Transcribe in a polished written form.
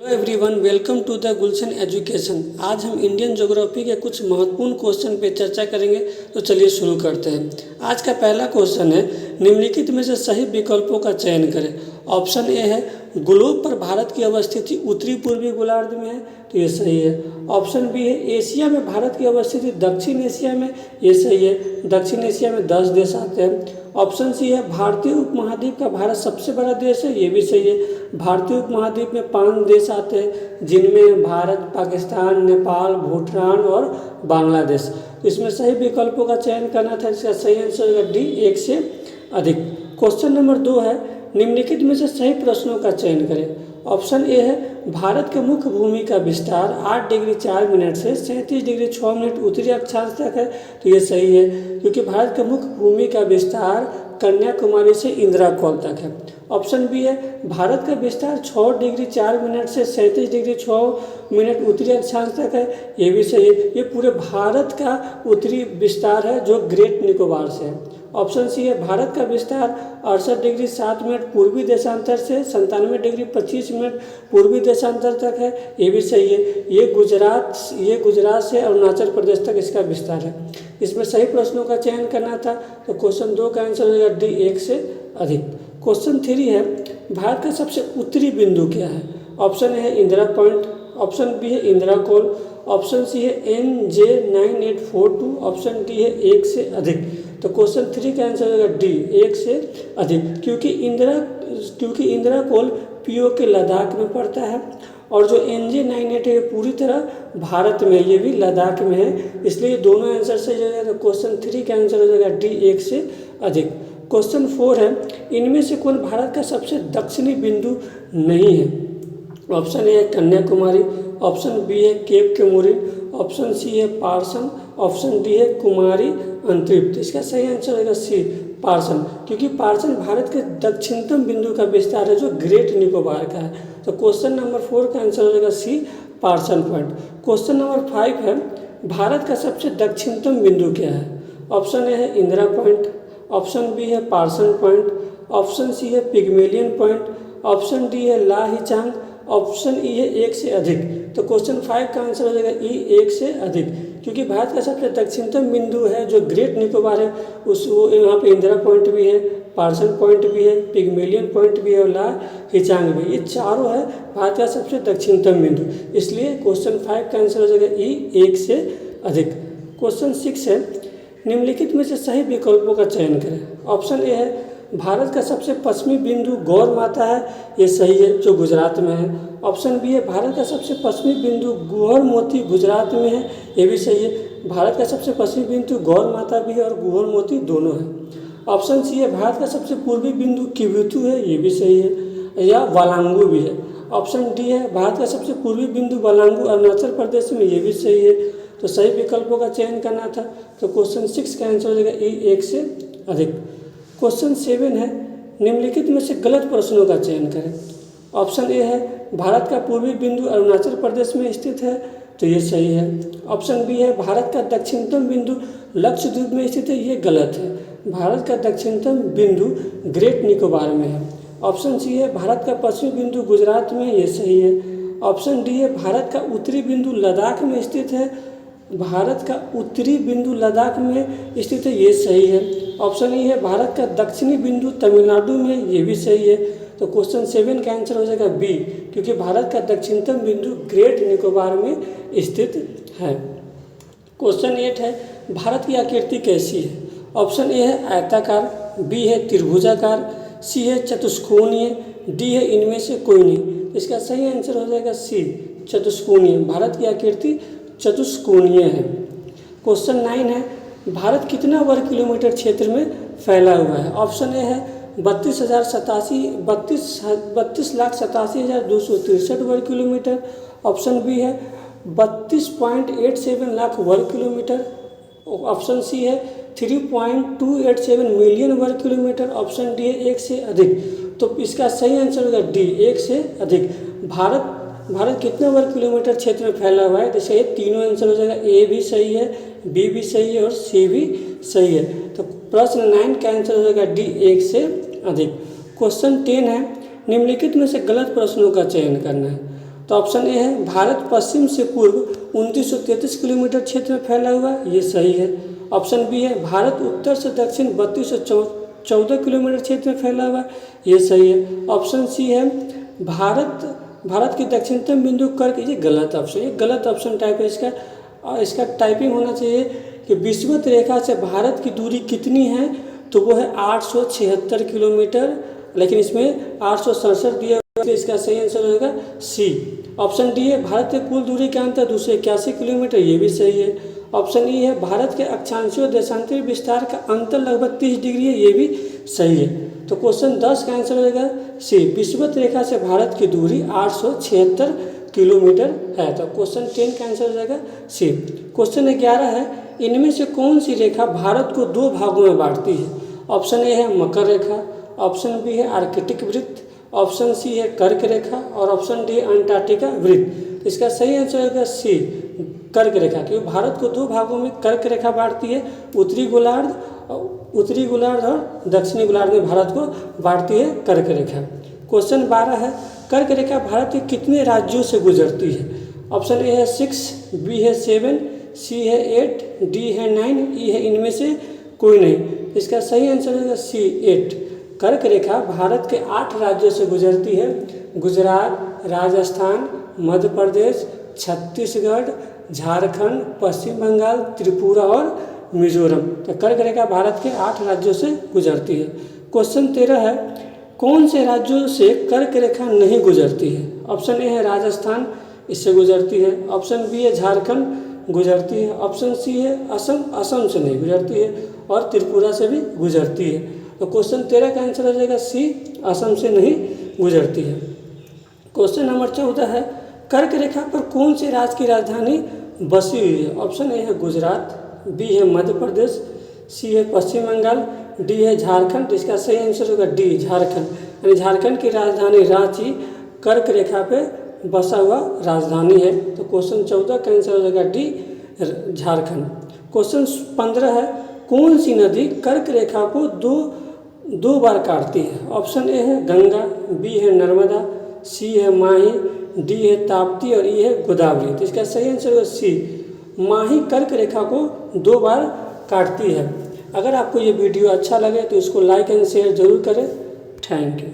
Hello everyone, welcome to the Gulshan education. आज हम Indian geography के कुछ महत्वपूर्ण क्वेश्चन पे चर्चा करेंगे। तो चलिए शुरू करते हैं। आज का पहला क्वेश्चन है, निम्नलिखित में से सही विकल्पों का चयन करें। ऑप्शन ए है, ग्लोब पर भारत की अवस्थिति उत्तरी पूर्वी गोलार्ध में है, तो ये सही है। ऑप्शन बी है, एशिया में भारत की अवस्थिति दक्षिण एशिया में, ये सही है। दक्षिण एशिया में 10 देश आते हैं। ऑप्शन सी है, भारतीय उपमहाद्वीप का भारत सबसे बड़ा देश है, ये भी सही है। भारतीय उपमहाद्वीप में 5 देश आते हैं, जिनमें भारत, पाकिस्तान, नेपाल, भूटान और बांग्लादेश। तो इसमें सही विकल्पों का चयन करना था। इसका सही आंसर होगा डी, 1 से अधिक। क्वेश्चन नंबर 2 है, निम्नलिखित में से सही प्रश्नों का चयन करें। ऑप्शन ए है, भारत के मुख्य भूमि का विस्तार 8 डिग्री 4 मिनट से 37 डिग्री 6 मिनट उत्तरी अक्षांश तक है, तो ये सही है, क्योंकि भारत के मुख्य भूमि का विस्तार कन्याकुमारी से इंदिरा कॉल तक है। ऑप्शन बी है, भारत का विस्तार 6 डिग्री 4 मिनट से 37 डिग्री 6 मिनट उत्तरी अक्षांश तक है, ये भी सही है। ये पूरे भारत का उत्तरी विस्तार है जो ग्रेट निकोबार से है। ऑप्शन सी है, भारत का विस्तार 68 डिग्री 7 मिनट पूर्वी देशांतर से 97 डिग्री 25 मिनट पूर्वी देशांतर तक है, ये भी सही है। ये गुजरात से अरुणाचल प्रदेश तक इसका विस्तार है। इसमें सही प्रश्नों का चयन करना था, तो क्वेश्चन 2 का आंसर हो जाएगा डी, 1 से अधिक। क्वेश्चन 3 है, भारत का सबसे उत्तरी बिंदु क्या है। ऑप्शन ए है इंदिरा पॉइंट, ऑप्शन बी है इंदिरा कॉल, ऑप्शन सी है NJ9842, ऑप्शन डी है 1 से अधिक। तो क्वेश्चन 3 का आंसर होगा डी, 1 से अधिक, क्योंकि इंदिरा कॉल पीओके लद्दाख में पड़ता है, और जो NJ98 है पूरी तरह भारत में, ये भी लद्दाख में है, इसलिए दोनों आंसर सही हो जाएगा। तो क्वेश्चन 3 का आंसर हो जाएगा डी, 1 से अधिक। क्वेश्चन 4 है, इनमें से कौन भारत का सबसे दक्षिणी बिंदु नहीं है। ऑप्शन ए है कन्याकुमारी, ऑप्शन बी है केप केमुरिन, ऑप्शन सी है पार्सन, ऑप्शन डी है कुमारी अंतरिप्त। इसका सही आंसर होगा सी, पार्सन, क्योंकि पार्सन भारत के दक्षिणतम बिंदु का विस्तार है जो ग्रेट निकोबार का है। तो क्वेश्चन नंबर 4 का आंसर हो जाएगा सी, पार्सन पॉइंट। क्वेश्चन नंबर 5 है, भारत का सबसे दक्षिणतम बिंदु क्या है। ऑप्शन ए है इंदिरा पॉइंट, ऑप्शन बी है पार्सन पॉइंट, ऑप्शन सी है पिग्मेलियन पॉइंट, ऑप्शन डी है लाहिचांग, ऑप्शन ई है 1 से अधिक। तो क्वेश्चन 5 का आंसर हो जाएगा ई, 1 से अधिक, क्योंकि भारत का सबसे दक्षिणतम बिंदु है जो ग्रेट निकोबार है, वो यहाँ पे इंदिरा पॉइंट भी है, पार्सन पॉइंट भी है, पिग्मेलियन पॉइंट भी है और लाहिचांग भी। ये चारों है भारत का सबसे दक्षिणतम बिंदु, इसलिए क्वेश्चन 5 का आंसर हो जाएगा ई, 1 से अधिक। क्वेश्चन 6 है, निम्नलिखित में से सही विकल्पों का चयन करें। ऑप्शन ए है, भारत का सबसे पश्चिमी बिंदु गौर माता है, ये सही है, जो गुजरात में है। ऑप्शन बी है, भारत का सबसे पश्चिमी बिंदु गुहर मोती गुजरात में है, ये भी सही है। भारत का सबसे पश्चिमी बिंदु गौर माता भी है और गुहर मोती दोनों है। ऑप्शन सी है, भारत का सबसे पूर्वी बिंदु किविथु है, ये भी सही है, या वालांगू भी है। ऑप्शन डी है, भारत का सबसे पूर्वी बिंदु वालांगू अरुणाचल प्रदेश में, ये भी सही है। तो सही विकल्पों का चयन करना था, तो क्वेश्चन 6 का आंसर हो जाएगा ई, 1 से अधिक। क्वेश्चन 7 है, निम्नलिखित में से गलत प्रश्नों का चयन करें। ऑप्शन ए है, भारत का पूर्वी बिंदु अरुणाचल प्रदेश में स्थित है, तो ये सही है। ऑप्शन बी है, भारत का दक्षिणतम बिंदु लक्षद्वीप में स्थित है, ये गलत है। भारत का दक्षिणतम बिंदु ग्रेट निकोबार में है। ऑप्शन सी है, भारत का पश्चिमी बिंदु गुजरात में, ये सही है। ऑप्शन डी है, भारत का उत्तरी बिंदु लद्दाख में स्थित है, भारत का उत्तरी बिंदु लद्दाख में स्थित है, ये सही है। ऑप्शन ई है, भारत का दक्षिणी बिंदु तमिलनाडु में, ये भी सही है। तो क्वेश्चन 7 का आंसर हो जाएगा बी, क्योंकि भारत का दक्षिणतम बिंदु ग्रेट निकोबार में स्थित है। क्वेश्चन 8 है, भारत की आकृति कैसी है। ऑप्शन ए है आयताकार, बी है त्रिभुजाकार, सी है चतुष्कोणीय, डी है इनमें से कोई नहीं। इसका सही आंसर हो जाएगा सी, चतुष्कोणीय। भारत की आकृति चतुष्कोणीय है। क्वेश्चन 9 है, भारत कितना वर्ग किलोमीटर क्षेत्र में फैला हुआ है। ऑप्शन ए है 32,87,263 वर्ग किलोमीटर, ऑप्शन बी है 32.87 लाख वर्ग किलोमीटर, ऑप्शन सी है 3.287 मिलियन वर्ग किलोमीटर, ऑप्शन डी है 1 से अधिक। तो इसका सही आंसर होगा डी, 1 से अधिक। भारत कितने वर्ग किलोमीटर क्षेत्र में फैला हुआ है, तो ये तीनों आंसर हो जाएगा, ए भी सही है, बी भी सही है और सी भी सही है। तो प्रश्न 9 का आंसर हो जाएगा डी, 1 से अधिक। क्वेश्चन 10 है, निम्नलिखित में से गलत प्रश्नों का चयन करना है। तो ऑप्शन ए है भारत पश्चिम से पूर्व 2933 किलोमीटर क्षेत्र में फैला हुआ, ये सही है। ऑप्शन बी है भारत उत्तर से दक्षिण 3214 किलोमीटर क्षेत्र में फैला हुआ, ये सही है। ऑप्शन सी है भारत के दक्षिणतम बिंदु कर्क, ये गलत ऑप्शन, ये गलत ऑप्शन टाइप है इसका टाइपिंग होना चाहिए कि विषुवत रेखा से भारत की दूरी कितनी है, तो वो है 876 किलोमीटर, लेकिन इसमें 867 दिया हुआ है, इसका सही आंसर होगा सी। ऑप्शन डी है भारत के कुल दूरी का अंतर 281 किलोमीटर, ये भी सही है। ऑप्शन ई है भारत के अक्षांशीय और देशांतरीय विस्तार का अंतर लगभग 30 डिग्री है, ये भी सही है। तो क्वेश्चन 10 का आंसर हो जाएगा सी, विषुवत रेखा से भारत की दूरी 876 किलोमीटर है। तो क्वेश्चन 10 का आंसर हो जाएगा सी। क्वेश्चन 11 है इनमें से कौन सी रेखा भारत को 2 भागों में बांटती है। ऑप्शन ए है मकर रेखा, ऑप्शन बी है आर्कटिक वृत्त, ऑप्शन सी है कर्क रेखा और ऑप्शन डी अंटार्कटिका वृत्त। इसका सही आंसर होगा सी, कर्क रेखा, क्योंकि भारत को 2 भागों में कर्क रेखा बांटती है, उत्तरी गोलार्ध और दक्षिणी गोलार्ध में भारत को बांटती है कर्क रेखा। क्वेश्चन 12 है कर्क रेखा भारत के कितने राज्यों से गुजरती है। ऑप्शन ए है 6, बी है 7, सी है 8, डी है 9, ई है इनमें से कोई नहीं। इसका सही आंसर होगा सी 8। कर्क रेखा भारत के 8 राज्यों से गुजरती है, गुजरात, राजस्थान, मध्य प्रदेश, छत्तीसगढ़, झारखंड, पश्चिम बंगाल, त्रिपुरा और मिजोरम। तो कर्क रेखा भारत के 8 राज्यों से गुजरती है। क्वेश्चन 13 है कौन से राज्यों से कर्क रेखा नहीं गुजरती है। ऑप्शन ए है राजस्थान, इससे गुजरती है। ऑप्शन बी है झारखंड, गुजरती है। ऑप्शन सी है असम से नहीं गुजरती है और त्रिपुरा से भी गुजरती है। तो क्वेश्चन 13 का आंसर हो जाएगा सी, असम से नहीं गुजरती है। क्वेश्चन नंबर 14 है कर्क रेखा पर कौन से राज्य की राजधानी बसी हुई है। ऑप्शन ए है गुजरात, बी है मध्य प्रदेश, सी है पश्चिम बंगाल, डी है झारखंड। इसका सही आंसर होगा डी, झारखंड। यानी झारखंड की राजधानी रांची कर्क रेखा पे बसा हुआ राजधानी है। तो क्वेश्चन 14 का आंसर हो जाएगा डी, झारखंड। क्वेश्चन 15 है कौन सी नदी कर्क रेखा को दो बार काटती है। ऑप्शन ए है गंगा, बी है नर्मदा, सी है माही, डी है ताप्ती और ई है गोदावरी। तो इसका सही आंसर होगा सी, माही कर्क रेखा को 2 बार काटती है। अगर आपको ये वीडियो अच्छा लगे तो इसको लाइक एंड शेयर जरूर करें। Thank you.